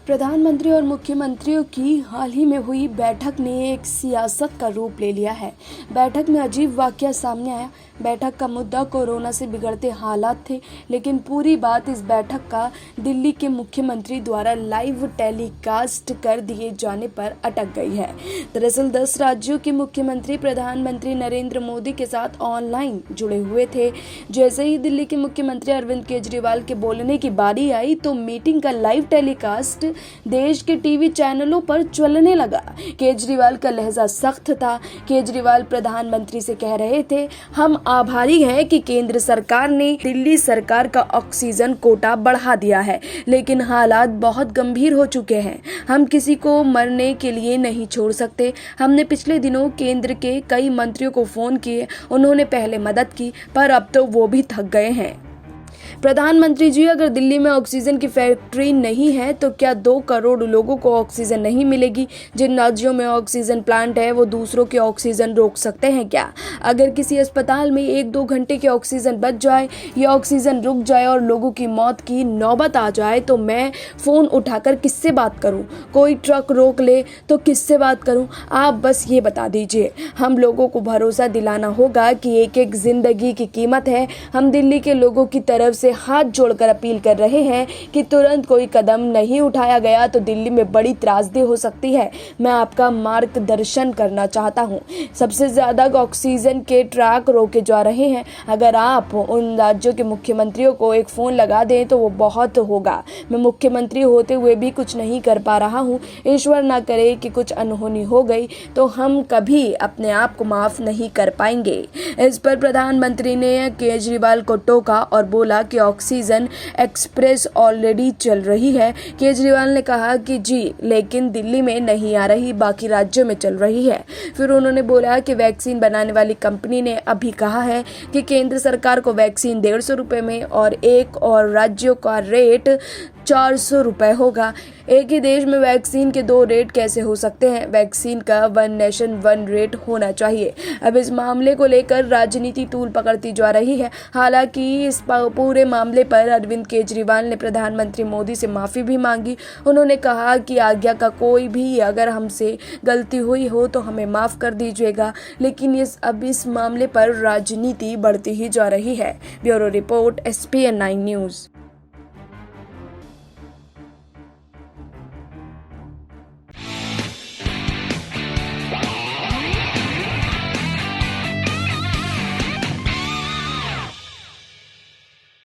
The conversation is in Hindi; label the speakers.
Speaker 1: प्रधानमंत्री और मुख्यमंत्रियों की हाल ही में हुई बैठक ने एक सियासत का रूप ले लिया है। बैठक में अजीब वाकया सामने आया। बैठक का मुद्दा कोरोना से बिगड़ते हालात थे, लेकिन पूरी बात इस बैठक का दिल्ली के मुख्यमंत्री द्वारा लाइव टेलीकास्ट कर दिए जाने पर अटक गई है। दरअसल 10 राज्यों के मुख्यमंत्री प्रधानमंत्री नरेंद्र मोदी के साथ ऑनलाइन जुड़े हुए थे। जैसे ही दिल्ली के मुख्यमंत्री अरविंद केजरीवाल के बोलने की बारी आई तो मीटिंग का लाइव टेलीकास्ट देश के टीवी चैनलों पर चलने लगा। केजरीवाल का लहजा सख्त था। केजरीवाल प्रधानमंत्री से कह रहे थे, हम आभारी हैं कि केंद्र सरकार ने दिल्ली सरकार का ऑक्सीजन कोटा बढ़ा दिया है, लेकिन हालात बहुत गंभीर हो चुके हैं। हम किसी को मरने के लिए नहीं छोड़ सकते। हमने पिछले दिनों केंद्र के कई मंत्रियों को फोन किए, उन्होंने पहले मदद की, पर अब तो वो भी थक गए हैं। प्रधानमंत्री जी, अगर दिल्ली में ऑक्सीजन की फैक्ट्री नहीं है तो क्या 2 करोड़ लोगों को ऑक्सीजन नहीं मिलेगी? जिन राज्यों में ऑक्सीजन प्लांट है वो दूसरों के ऑक्सीजन रोक सकते हैं क्या? अगर किसी अस्पताल में 1-2 घंटे की ऑक्सीजन बच जाए या ऑक्सीजन रुक जाए और लोगों की मौत की नौबत आ जाए तो मैं फ़ोन उठाकर किससे बात करूं? कोई ट्रक रोक ले तो किससे बात करूं? आप बस ये बता दीजिए। हम लोगों को भरोसा दिलाना होगा कि एक एक जिंदगी की कीमत है। हम दिल्ली के लोगों की तरफ से हाथ जोड़कर अपील कर रहे हैं कि तुरंत कोई कदम नहीं उठाया गया तो दिल्ली में बड़ी त्रासदी हो सकती है। मैं आपका मार्गदर्शन करना चाहता हूं। सबसे ज्यादा ऑक्सीजन के ट्रक रोके जा रहे हैं। अगर आप उन राज्यों के मुख्यमंत्रियों को एक फोन लगा दें तो वो बहुत होगा। मैं मुख्यमंत्री होते हुए भी कुछ नहीं कर पा रहा हूं। ईश्वर ना करे कि कुछ अनहोनी हो गई तो हम कभी अपने आप को माफ नहीं कर पाएंगे। इस पर प्रधानमंत्री ने केजरीवाल को टोका और बोला कि ऑक्सीजन एक्सप्रेस ऑलरेडी चल रही है। केजरीवाल ने कहा कि जी, लेकिन दिल्ली में नहीं आ रही, बाकी राज्यों में चल रही है। फिर उन्होंने बोला कि वैक्सीन बनाने वाली कंपनी ने अभी कहा है कि केंद्र सरकार को वैक्सीन 150 रुपए में और एक और राज्यों का रेट 400 रुपए होगा। एक ही देश में वैक्सीन के 2 रेट कैसे हो सकते हैं? वैक्सीन का 1 नेशन 1 रेट होना चाहिए। अब इस मामले को लेकर राजनीति तूल पकड़ती जा रही है। हालांकि इस पूरे मामले पर अरविंद केजरीवाल ने प्रधानमंत्री मोदी से माफी भी मांगी। उन्होंने कहा कि आज्ञा का कोई भी अगर हमसे गलती हुई हो तो हमें माफ कर दीजिएगा, लेकिन अब इस मामले पर राजनीति बढ़ती ही जा रही है। Bureau report SPN9 news.